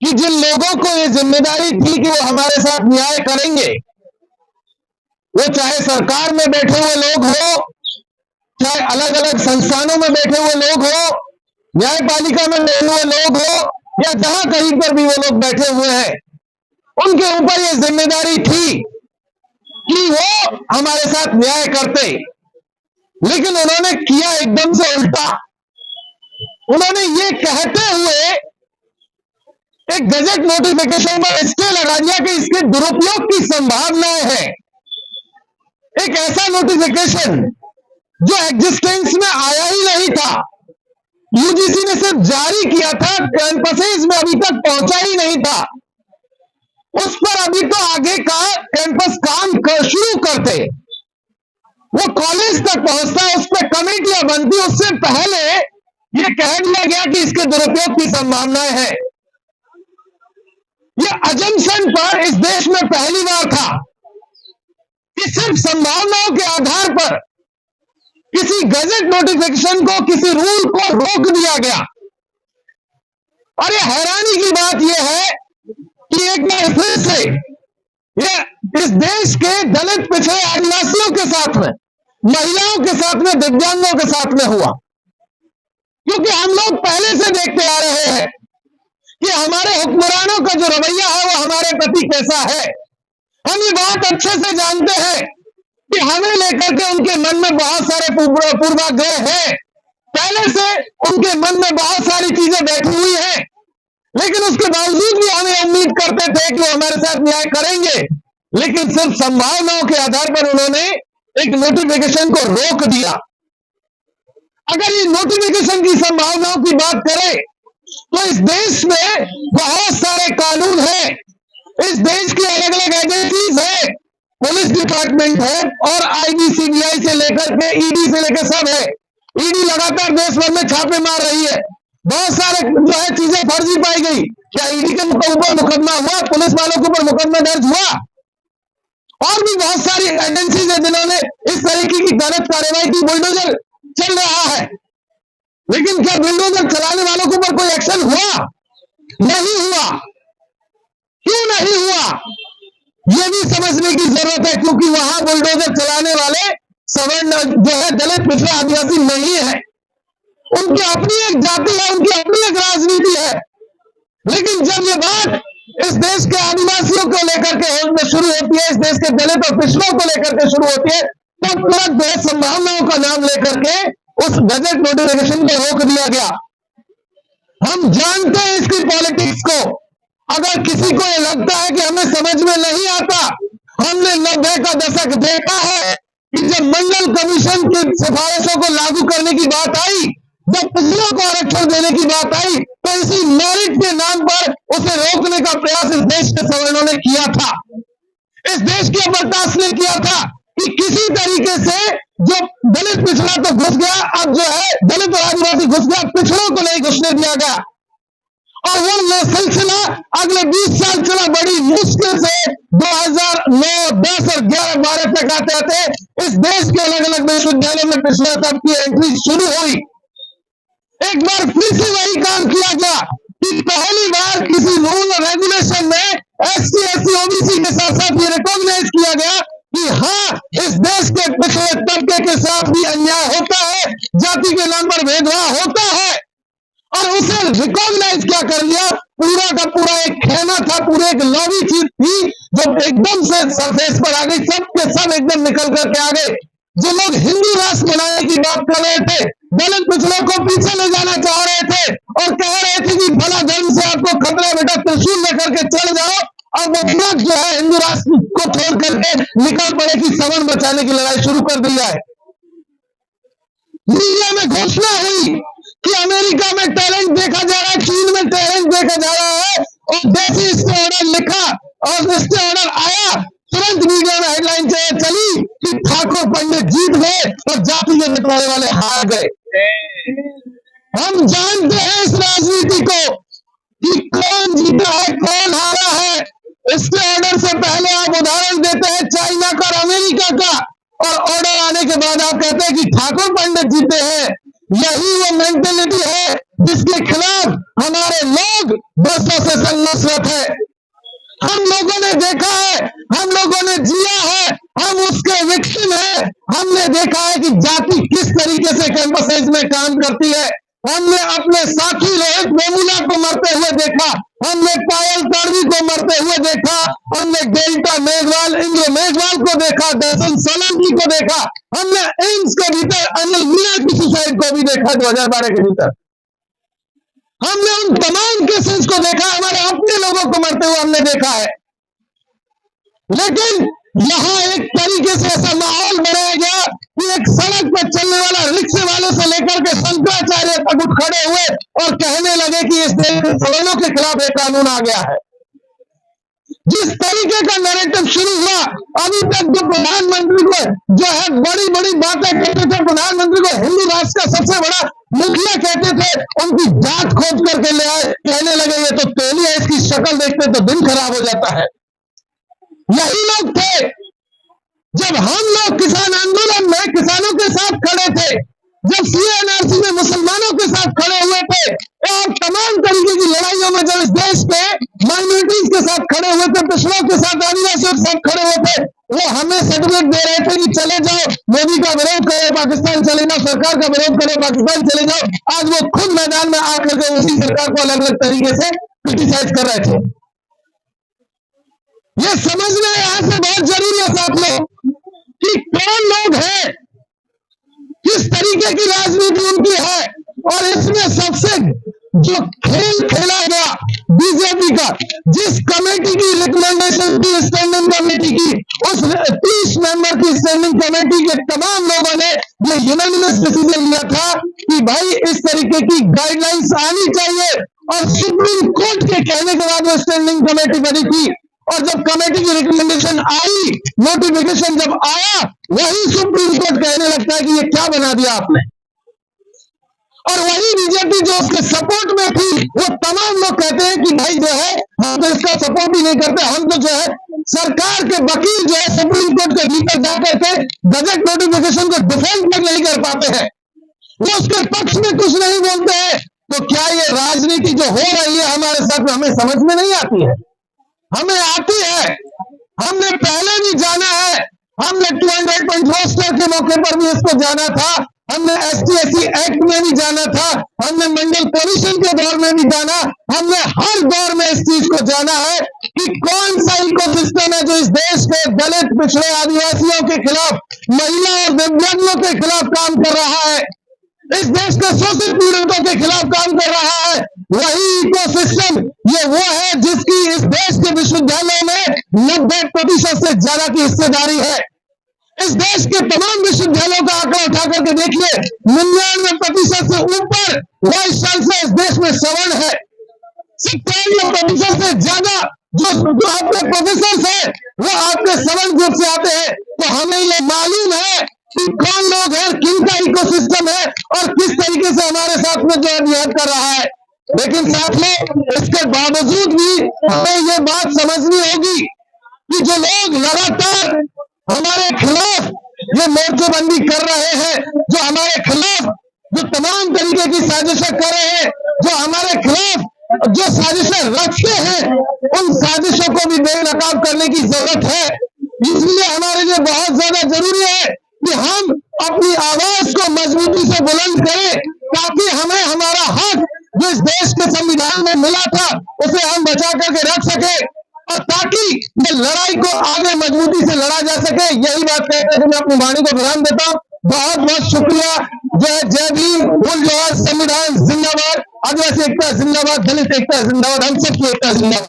कि जिन लोगों को ये जिम्मेदारी थी कि वो हमारे साथ न्याय करेंगे, वो चाहे सरकार में बैठे हुए लोग हो, चाहे अलग अलग संस्थानों में बैठे हुए लोग हो, न्यायपालिका में बैठे हुए लोग हो, या जहां कहीं पर भी वो लोग बैठे हुए हैं, उनके ऊपर ये जिम्मेदारी थी कि वो हमारे साथ न्याय करते। लेकिन उन्होंने किया एकदम से उल्टा। उन्होंने ये कहते हुए एक गजट नोटिफिकेशन पर स्टे लगा दिया कि इसके दुरुपयोग की संभावनाएं हैं। एक ऐसा नोटिफिकेशन जो एग्जिस्टेंस में आया ही नहीं था, यूजीसी ने सिर्फ जारी किया था, कैंपसेस में अभी तक पहुंचा ही नहीं था, उस पर अभी तो आगे का कैंपस काम शुरू करते, वो कॉलेज तक पहुंचता, उस पर कमेटियां बनती, उससे पहले ये कह दिया गया कि इसके दुरुपयोग की संभावनाएं हैं। ये अजम्पशन पर इस देश में पहली बार था कि सिर्फ संभावनाओं के आधार पर किसी गजट नोटिफिकेशन को, किसी रूल को रोक दिया गया। और ये हैरानी की बात यह है कि एक बार फिर से ये इस देश के दलित पिछड़े आदिवासियों के साथ में, महिलाओं के साथ में, दिव्यांगों के साथ में हुआ। क्योंकि हम लोग पहले से देखते आ रहे हैं कि हमारे हुक्मरानों का जो रवैया है वो हमारे प्रति कैसा है। हम ये बहुत अच्छे से जानते हैं कि हमें लेकर के उनके मन में बहुत सारे पूर्वाग्रह हैं, पहले से उनके मन में बहुत सारी चीजें बैठी हुई हैं, लेकिन उसके बावजूद भी हमें उम्मीद करते थे कि वो हमारे साथ न्याय करेंगे। लेकिन सिर्फ संभावनाओं के आधार पर उन्होंने एक नोटिफिकेशन को रोक दिया। अगर ये नोटिफिकेशन की संभावनाओं की बात करें तो इस देश में बहुत सारे कानून हैं, इस देश की अलग अलग एजेंसीज है, पुलिस डिपार्टमेंट है और आईबी, सीबीआई से लेकर के ईडी से लेकर सब है। ईडी लगातार देश भर में छापे मार रही है, बहुत सारे जो है चीजें फर्जी पाई गई। क्या ईडी के ऊपर मुकदमा हुआ, पुलिस वालों के ऊपर मुकदमा दर्ज हुआ? और भी बहुत सारी एजेंसीज है जिन्होंने इस तरीके की गलत कार्रवाई की। बुलडोजर चल रहा है, लेकिन क्या बुलडोजर चलाने वालों के ऊपर कोई एक्शन हुआ? नहीं हुआ। क्यों नहीं हुआ, यह भी समझने की जरूरत है, क्योंकि वहां बुलडोजर चलाने वाले सवर्ण जो है दलित पिछड़ा आदिवासी नहीं है। उनकी अपनी एक जाति है, उनकी अपनी एक राजनीति है। लेकिन जब ये बात इस देश के आदिवासियों को लेकर के शुरू होती है, इस देश के दलित और पिछड़ों को लेकर के शुरू होती है, तो तुरंत जो है संभावनाओं का नाम लेकर के उस गजट नोटिफिकेशन को रोक दिया गया। हम जानते हैं इसकी पॉलिटिक्स को। अगर किसी को ये लगता है कि हमें समझ में नहीं आता, हमने 90 का दशक देखा है कि जब मंडल कमीशन की सिफारिशों को लागू करने की बात आई, जब पिछड़ों को आरक्षण देने की बात आई, तो इसी मेरिट के नाम पर उसे रोकने का प्रयास इस देश के सवर्णों ने किया था। इस देश के बर्दाश्त ने किया था कि किसी तरीके से जो दलित पिछड़ा तो घुस गया, अब जो है दलित और आदिवासी घुस गया, पिछड़ों को नहीं घुसने दिया गया। और वो सिलसिला अगले 20 साल चला, बड़ी मुश्किल से 2009, 10 और 11, 12 तक आते आते इस देश के अलग अलग विश्वविद्यालयों में पिछड़ा तब की एंट्री शुरू हुई। एक बार फिर से वही काम किया गया कि पहली बार किसी रूल और रेगुलेशन में एससी, एससी, ओबीसी के साथ साथ ये रिकॉग्नाइज किया गया कि हाँ, इस देश के पिछड़े तबके के साथ भी अन्याय होता है, जाति के नाम पर भेदभाव होता है। और उसे रिकॉग्नाइज क्या कर लिया, पूरा का पूरा एक खेमा था, पूरे एक लॉबी चीज थी जो एकदम से सरफेस पर आ गई, सब के सब एकदम निकल करके आ गए। जो लोग हिंदू राष्ट्र बनाने की बात कर रहे थे, दलित पिछड़ों को पीछे ले जाना चाह रहे थे और कह रहे थे कि फला धर्म से आपको खतरा, बेटा त्रिशूल लेकर के चल जाओ, और वो तुरंत जो है हिंदू राष्ट्र को छोड़ करके निकल पड़े कि सवर्ण बचाने की लड़ाई शुरू कर दी है। मीडिया में घोषणा हुई कि अमेरिका में टैलेंट देखा जा रहा है, चीन में टैलेंट देखा जा रहा है, और जैसे इसके ऑर्डर लिखा और इसके ऑर्डर आया, तुरंत मीडिया में हेडलाइन चली कि ठाकुर पंडित जीत गए और जाति के बंटवारे वाले हार गए। हम जानते हैं इस राजनीति को कि कौन जीता है, कौन हारा है। इसके ऑर्डर से पहले आप उदाहरण देते हैं चाइना का और अमेरिका का, और ऑर्डर आने के बाद आप कहते हैं कि ठाकुर पंडित जीते हैं। यही वो मेंटेलिटी है जिसके खिलाफ हमारे लोग बरसों से संघर्षरत है। हम लोगों ने देखा है, हम लोगों ने जिया है, हम उसके विक्टिम है। हमने देखा है कि जाति किस तरीके से कैंपसेज में काम करती है। हमने अपने साथी रोहित वेमुला को मरते हुए देखा, हमने पायल तड़वी को मरते हुए देखा, हमने डेल्टा मेघवाल, इंद्र मेघवाल को देखा, दर्शन सोलंकी को देखा, हमने एम्स के भीतर अनिल मीणा की सुसाइड को भी देखा 2012 के भीतर। हमने उन तमाम केसेस को देखा, हमारे अपने लोगों को मरते हुए हमने देखा है। लेकिन यहां एक तरीके से ऐसा माहौल बनाया गया कि एक सड़क पर चलने वाला रिक्शे वाले से लेकर के शंकराचार्य तक उठ खड़े हुए और कहने लगे कि इस देश में सवर्णों के खिलाफ एक कानून आ गया है। जिस तरीके का नैरेटिव शुरू हुआ, अभी तक जो प्रधानमंत्री को जो है बड़ी बड़ी बातें कहते थे, प्रधानमंत्री को हिंदू राष्ट्र का सबसे बड़ा मुखिया कहते थे, उनकी जात खोज करके ले आए, कहने लगे ये तो तेली है, इसकी शक्ल देखते तो दिन खराब हो जाता है। यही लोग थे जब हम लोग किसान आंदोलन में किसानों के साथ खड़े थे, जब सीएनआरसी में मुसलमानों के साथ खड़े हुए थे और तमाम तरीके की लड़ाइयों में जब इस देश के माइनॉरिटीज के साथ खड़े हुए थे, पिछड़ों के साथ, आदिवासियों के साथ खड़े हुए थे, वो हमें सर्टिफिकेट दे रहे थे कि चले जाओ, मोदी का विरोध करे पाकिस्तान चले जाओ, सरकार का विरोध करे पाकिस्तान चले जाओ। आज वो खुद मैदान में आकर के उसी सरकार को अलग अलग तरीके से क्रिटिसाइज कर रहे थे। ये समझना यहां से बहुत जरूरी है साथ में कि कौन लोग हैं, किस तरीके की राजनीति उनकी है। और इसमें सबसे जो खेल खेला गया बीजेपी का, जिस कमेटी की रिकमेंडेशन थी स्टैंडिंग कमेटी की, उस 30 मेंबर की स्टैंडिंग कमेटी के तमाम लोगों ने ये यूनानिमस डिसीजन लिया था कि भाई इस तरीके की गाइडलाइंस आनी चाहिए। और सुप्रीम कोर्ट के कहने के बाद वो स्टैंडिंग कमेटी बनी थी। और जब कमेटी की रिकमेंडेशन आई, नोटिफिकेशन जब आया, वही सुप्रीम कोर्ट कहने लगता है कि ये क्या बना दिया आपने। और वही बीजेपी जो उसके सपोर्ट में थी, वो तमाम लोग कहते हैं कि भाई जो है हम तो इसका सपोर्ट ही नहीं करते, हम तो जो है सरकार के वकील जो है सुप्रीम कोर्ट के भीतर जाकर के गजट नोटिफिकेशन को डिफेंड तक नहीं कर पाते हैं, वो उसके पक्ष में कुछ नहीं बोलते हैं। तो क्या ये राजनीति जो हो रही है हमारे साथ में हमें समझ में नहीं आती है? हमें आती है, हमने पहले भी जाना है, हमने 200 रोस्टर के मौके पर भी इसको जाना था, हमने ST/SC एक्ट में भी जाना था, हमने मंडल कमीशन के दौर में भी जाना, हमने हर दौर में इस चीज को जाना है कि कौन सा इकोसिस्टम है जो इस देश के दलित, पिछड़े, आदिवासियों के खिलाफ, महिला और दिव्यांगों के खिलाफ काम कर रहा है, इस देश के शोषित पीड़ितों के खिलाफ काम कर रहा है। वही इकोसिस्टम ये वो है जिसकी इस देश के विश्वविद्यालयों में 90% से ज्यादा की हिस्सेदारी है। इस देश के तमाम विश्वविद्यालयों का आंकड़ा उठा करके देखिए, 99% से ऊपर वाइस से इस देश में सवर्ण है। 57% से ज्यादा जो आपके प्रोफेसर है वो आपके सवर्ण ग्रुप से आते हैं। तो हमें ये मालूम है कि कौन लोग हैं, किनका इकोसिस्टम है और किस तरीके से हमारे साथ में जो बिहेव कर रहा है। लेकिन साथ में इसके बावजूद भी हमें ये बात समझनी होगी कि जो लोग लगातार हमारे खिलाफ ये मोर्चेबंदी कर रहे हैं, जो हमारे खिलाफ जो तमाम तरीके की साजिशें कर रहे हैं, जो हमारे खिलाफ जो साजिशें रचते हैं, उन साजिशों को भी बेनकाब करने की जरूरत है। इसलिए हमारे लिए बहुत ज्यादा जरूरी है कि हम अपनी आवाज को मजबूती से बुलंद करें, ताकि हमें हमारा हक जो इस देश के संविधान में मिला था उसे हम बचा करके रख सके, और ताकि ये लड़ाई को आगे मजबूती से लड़ा जा सके। यही बात कहते हैं, मैं अपनी वाणी को विराम देता हूँ। बहुत बहुत शुक्रिया। जय भीम, बोल जोहार, संविधान जिंदाबाद, आदिवासी एकता जिंदाबाद, दलित एकता जिंदाबाद, हम सबकी एकता जिंदाबाद।